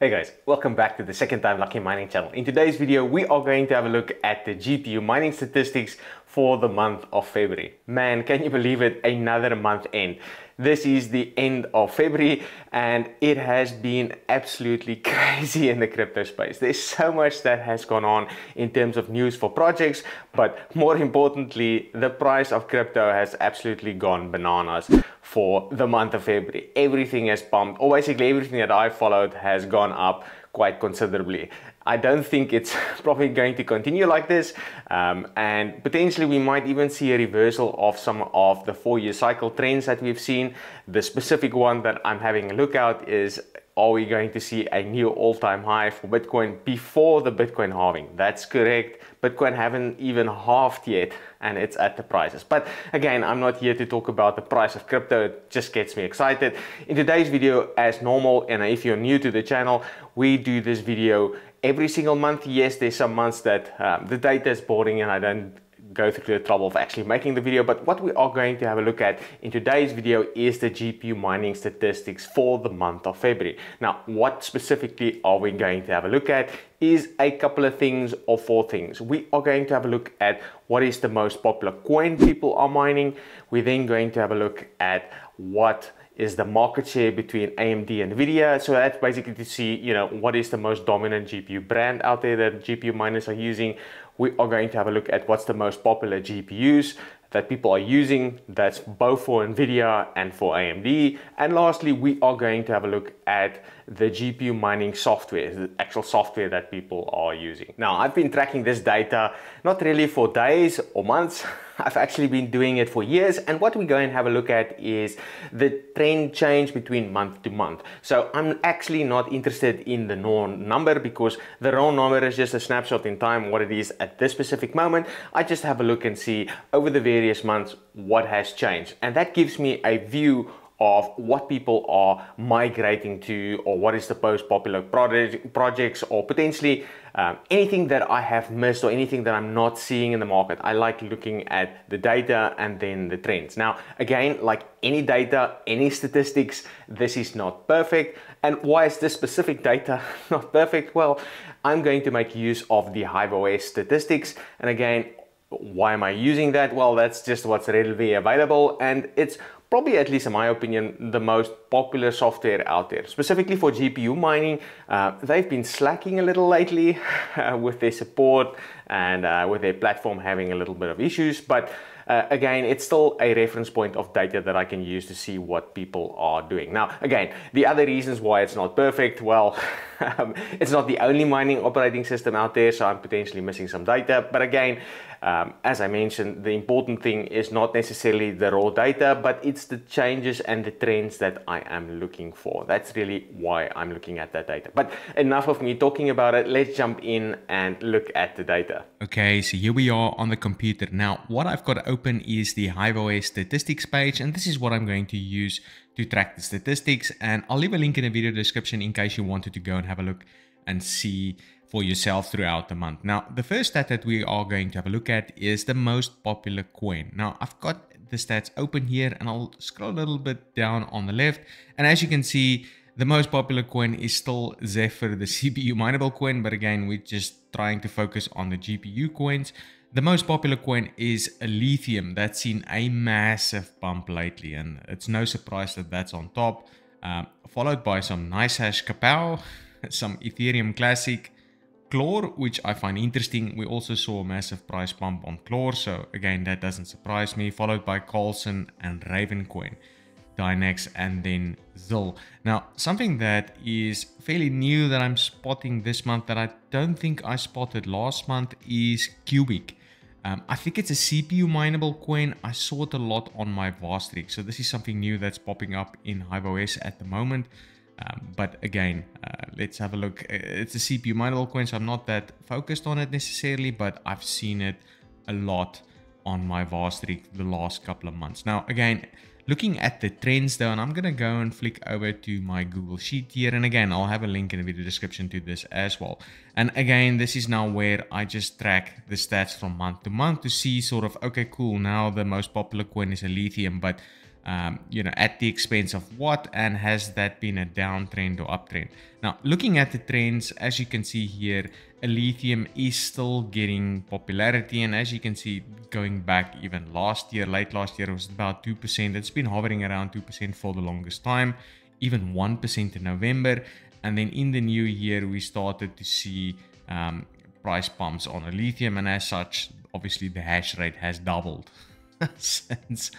Hey guys, welcome back to the Second Time Lucky Mining channel. In today's video, we are going to have a look at the GPU mining statistics for the month of February. Man, can you believe it? Another month end. This is the end of February and it has been absolutely crazy in the crypto space. There's so much that has gone on in terms of news for projects, but more importantly, the price of crypto has absolutely gone bananas for the month of February. Everything has pumped, or basically everything that I followed has gone up quite considerably. I don't think it's probably going to continue like this, and potentially we might even see a reversal of some of the 4-year cycle trends that we've seen. The specific one that I'm having a look at is, are we going to see a new all-time high for Bitcoin before the Bitcoin halving? That's correct. Bitcoin haven't even halved yet and it's at the prices. But again, I'm not here to talk about the price of crypto. It just gets me excited. In today's video, as normal, and if you're new to the channel, we do this video every single month. Yes, there's some months that the data is boring and I don't go through the trouble of actually making the video, but what we are going to have a look at in today's video is the GPU mining statistics for the month of February. Now, what specifically are we going to have a look at is a couple of things, or 4 things. We are going to have a look at what is the most popular coin people are mining. We're then going to have a look at what is the market share between AMD and Nvidia. So that's basically to see, what is the most dominant GPU brand out there that GPU miners are using. We are going to have a look at what's the most popular GPUs that people are using. That's both for Nvidia and for AMD. And lastly, we are going to have a look at the GPU mining software, the actual software that people are using. Now, I've been tracking this data, not really for days or months. I've actually been doing it for years, and what we're going to have a look at is the trend change between month to month. So I'm actually not interested in the raw number, because the raw number is just a snapshot in time, what it is at this specific moment. I just have a look and see over the various months what has changed, and that gives me a view of what people are migrating to, or what is the most popular projects, or potentially anything that I have missed or anything that I'm not seeing in the market. I like looking at the data and then the trends. Now, again, like any data, any statistics, this is not perfect. And why is this specific data not perfect? Well, I'm going to make use of the HiveOS statistics. And again, why am I using that? Well, that's just what's readily available, and it's probably, at least in my opinion, the most popular software out there. Specifically for GPU mining, they've been slacking a little lately with their support and with their platform having a little bit of issues, but again, it's still a reference point of data that I can use to see what people are doing. Now, again, the other reasons why it's not perfect, well, it's not the only mining operating system out there, so I'm potentially missing some data. But again, as I mentioned, the important thing is not necessarily the raw data, but it's the changes and the trends that I am looking for. That's really why I'm looking at that data. But enough of me talking about it. Let's jump in and look at the data. Okay, so here we are on the computer. Now, what I've got open is the HiveOS statistics page, and this is what I'm going to use to track the statistics. And I'll leave a link in the video description in case you wanted to go and have a look and see for yourself throughout the month. Now, the first stat that we are going to have a look at is the most popular coin. Now, I've got the stats open here and I'll scroll a little bit down on the left. And as you can see, the most popular coin is still Zephyr, the CPU mineable coin. But again, we're just trying to focus on the GPU coins. The most popular coin is Lithium. That's seen a massive bump lately, and it's no surprise that that's on top, followed by some NiceHash Kapow, some Ethereum Classic, Clore, which I find interesting. We also saw a massive price bump on Clore, so again, that doesn't surprise me, followed by Colson and Ravencoin, Dynex, and then ZIL. Now, something that is fairly new that I'm spotting this month that I don't think I spotted last month is Cubic. I think it's a CPU mineable coin. I saw it a lot on my Vastrik, so this is something new that's popping up in HiveOS at the moment. But again, let's have a look. It's a CPU mineable coin, so I'm not that focused on it necessarily, but I've seen it a lot on my Vastrik the last couple of months. Now, again, looking at the trends though, and I'm going to go and flick over to my Google Sheet here. And again, I'll have a link in the video description to this as well. And again, this is now where I just track the stats from month to month to see sort of, okay, cool, now the most popular coin is a Lithium, but at the expense of what, and has that been a downtrend or uptrend? Now, looking at the trends, as you can see here, Lithium is still getting popularity, and as you can see, going back even last year, late last year, it was about 2%. It's been hovering around 2% for the longest time, even 1% in November, and then in the new year, we started to see price pumps on Lithium, and as such, obviously the hash rate has doubled since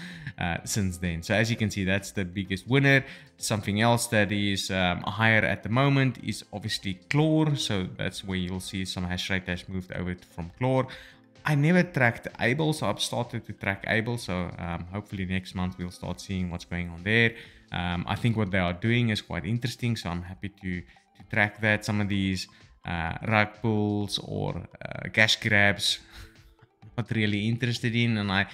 then. So as you can see, that's the biggest winner. Something else that is higher at the moment is obviously Clore. So that's where you'll see some hash rate has moved over from Clore. I never tracked Able, so I've started to track Able. So hopefully next month we'll start seeing what's going on there. I think what they are doing is quite interesting, so I'm happy to track that. Some of these rug pulls or cash grabs, not really interested in, and I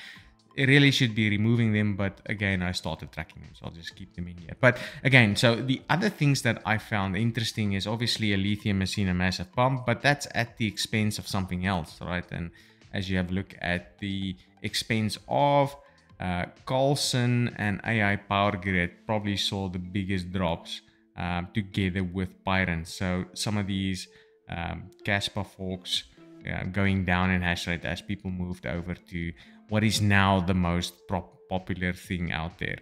really should be removing them, but again, I started tracking them, so I'll just keep them in here. But again, so the other things that I found interesting is obviously Lithium has seen a massive pump, but that's at the expense of something else, right? And as you have a look at the expense of Carlson and AI Power Grid, probably saw the biggest drops together with Pyron. So some of these Casper forks going down in hash rate as people moved over to what is now the most popular thing out there.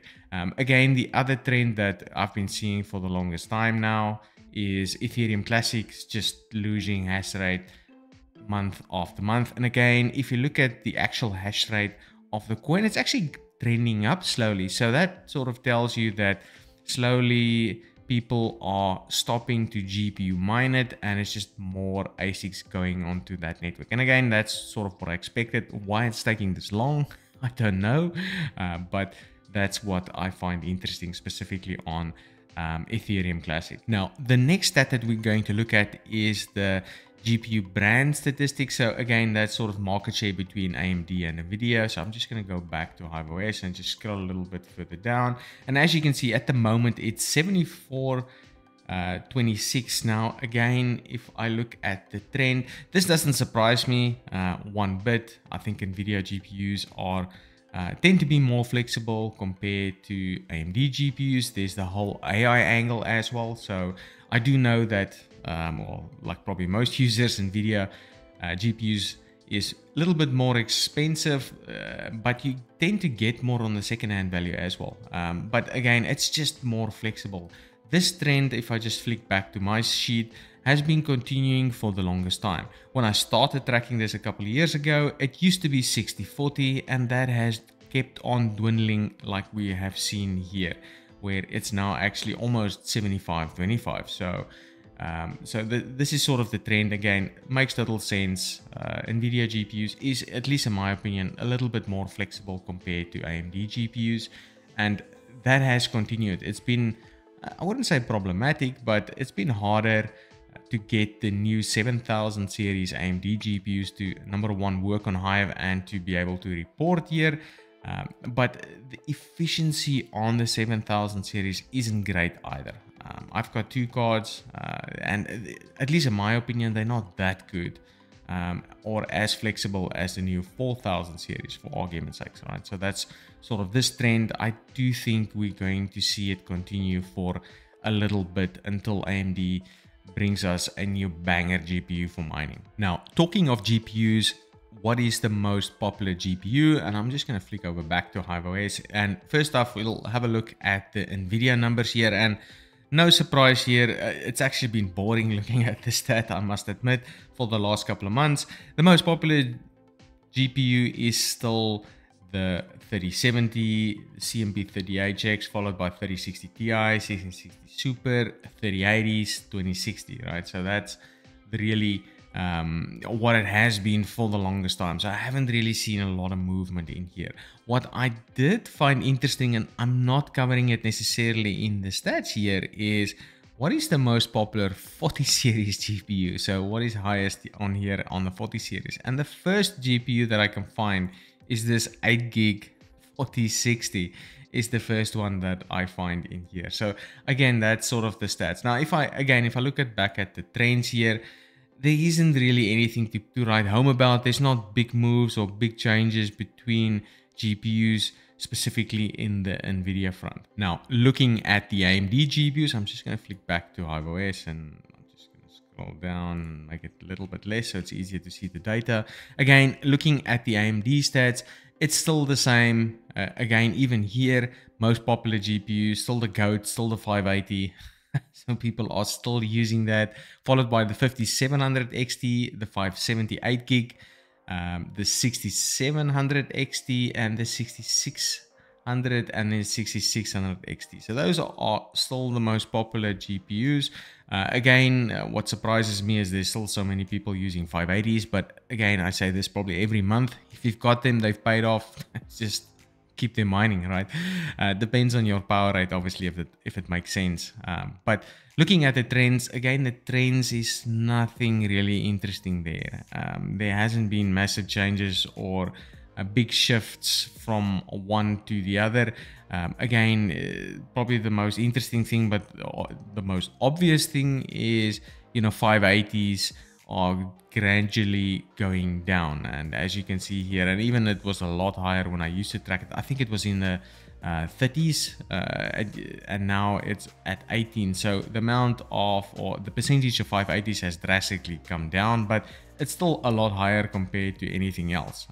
Again, the other trend that I've been seeing for the longest time now is Ethereum Classics just losing hash rate month after month. And again, if you look at the actual hash rate of the coin, it's actually trending up slowly. So that sort of tells you that slowly people are stopping to GPU mine it, and it's just more ASICs going onto that network. And again, that's sort of what I expected. Why it's taking this long, I don't know, but that's what I find interesting, specifically on Ethereum Classic. Now, the next stat that we're going to look at is the GPU brand statistics. So again, that's sort of market share between AMD and Nvidia. So I'm just going to go back to HiveOS and just scroll a little bit further down. And as you can see, at the moment, it's 74.26 now. Again, if I look at the trend, this doesn't surprise me one bit. I think Nvidia GPUs are tend to be more flexible compared to AMD GPUs. There's the whole AI angle as well. So I do know that, well, like probably most users, Nvidia GPUs is a little bit more expensive, but you tend to get more on the second-hand value as well. But again, it's just more flexible. This trend, if I just flick back to my sheet, has been continuing for the longest time. When I started tracking this a couple of years ago, it used to be 60-40, and that has kept on dwindling like we have seen here, where it's now actually almost 75-25. So this is sort of the trend. Again, makes total sense. Nvidia GPUs is, at least in my opinion, a little bit more flexible compared to AMD GPUs, and that has continued. It's been, I wouldn't say problematic, but it's been harder to get the new 7000 series AMD GPUs to, number one, work on Hive and to be able to report here. But the efficiency on the 7000 series isn't great either. I've got two cards, and at least in my opinion, they're not that good or as flexible as the new 4000 series, for argument's sake, right? So that's sort of this trend. I do think we're going to see it continue for a little bit until AMD brings us a new banger GPU for mining. Now, talking of GPUs, what is the most popular GPU? And I'm just going to flick over back to HiveOS. And first off, we'll have a look at the Nvidia numbers here. And no surprise here, it's actually been boring looking at this stat, I must admit, for the last couple of months. The most popular GPU is still the 3070 CMP 30HX, followed by 3060 Ti, 1660 Super, 3080s, 2060, right? So that's really what it has been for the longest time. So I haven't really seen a lot of movement in here. What I did find interesting, and I'm not covering it necessarily in the stats here, is what is the most popular 40 series GPU? So what is highest on here on the 40 series? And the first GPU that I can find is this 8 gig 4060 is the first one that I find in here. So again, that's sort of the stats. Now, if I look back at the trends here, there isn't really anything to write home about. There's not big moves or big changes between GPUs. specifically in the NVIDIA front. Now, looking at the AMD GPUs, I'm just going to flick back to HiveOS and I'm just going to scroll down and make it a little bit less so it's easier to see the data. Again, looking at the AMD stats, it's still the same. Again, even here, most popular GPUs, still the GOAT, still the 580. So people are still using that, followed by the 5700 XT, the 578 gig, the 6700 XT, and the 6600 and then 6600 XT. So those are still the most popular GPUs. Again, what surprises me is there's still so many people using 580s, but again, I say this probably every month. If you've got them, they've paid off. Just keep them mining, right? Depends on your power rate, obviously, if it makes sense. But looking at the trends, again, the trends is nothing really interesting there. There hasn't been massive changes or big shifts from one to the other. Again, probably the most interesting thing, but the most obvious thing is, 580s are gradually going down, and as you can see here, and even it was a lot higher when I used to track it. I think it was in the 30s, and now it's at 18. So the amount of, or the percentage of 580s has drastically come down, but it's still a lot higher compared to anything else.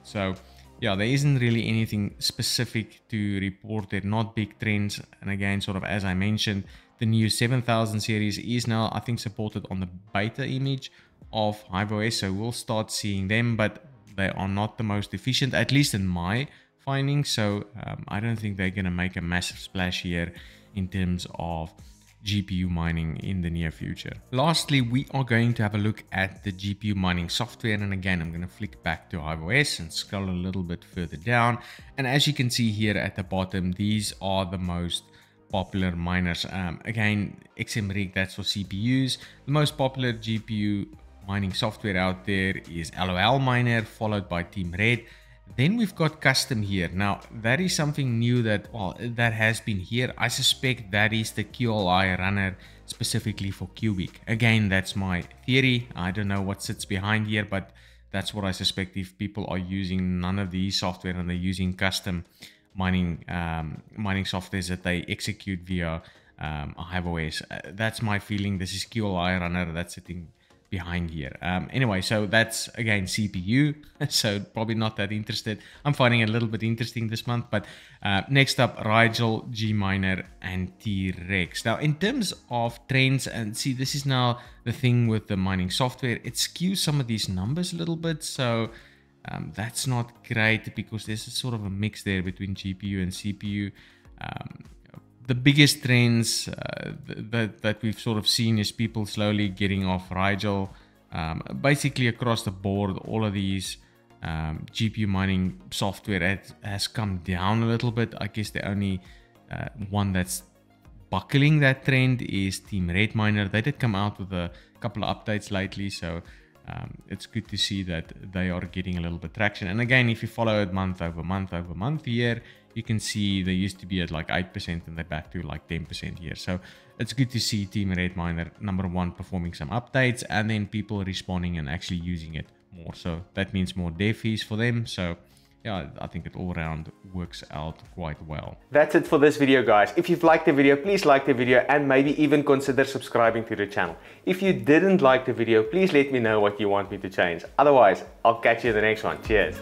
So yeah, there isn't really anything specific to report. They're not big trends. And again, sort of as I mentioned, the new 7000 series is now, I think, supported on the beta image of HiveOS. So we'll start seeing them, but they are not the most efficient, at least in my findings. So I don't think they're going to make a massive splash here in terms of GPU mining in the near future. Lastly, we are going to have a look at the GPU mining software. And again, I'm going to flick back to HiveOS and scroll a little bit further down. And as you can see here at the bottom, these are the most popular miners. Again, XMRig, that's for CPUs. The most popular GPU mining software out there is LOL Miner, followed by Team Red. Then we've got Custom here. Now, that is something new that, well, that has been here. I suspect that is the QLI runner specifically for Cubic. Again, that's my theory. I don't know what sits behind here, but that's what I suspect. If people are using none of these software and they're using custom mining softwares that they execute via HiveOS, that's my feeling. This is QLI runner that's sitting behind here. Anyway, so that's again CPU, so probably not that interested. I'm finding it a little bit interesting this month. But next up, Rigel, Gminer, and T-Rex. Now, in terms of trends, and see, this is now the thing with the mining software, it skews some of these numbers a little bit. So that's not great because there's a sort of a mix there between GPU and CPU. The biggest trends that we've sort of seen is people slowly getting off Rigel. Basically across the board, all of these GPU mining software has come down a little bit. I guess the only one that's buckling that trend is Team Red Miner. They did come out with a couple of updates lately, so it's good to see that they are getting a little bit traction. And again, if you follow it month over month here, you can see they used to be at like 8% and they're back to like 10% here. So it's good to see Team Red Miner #1 performing some updates and then people responding and actually using it more. So that means more dev fees for them. So yeah, I think it all around works out quite well. That's it for this video, guys. If you've liked the video, please like the video and maybe even consider subscribing to the channel. If you didn't like the video, please let me know what you want me to change. Otherwise, I'll catch you in the next one. Cheers.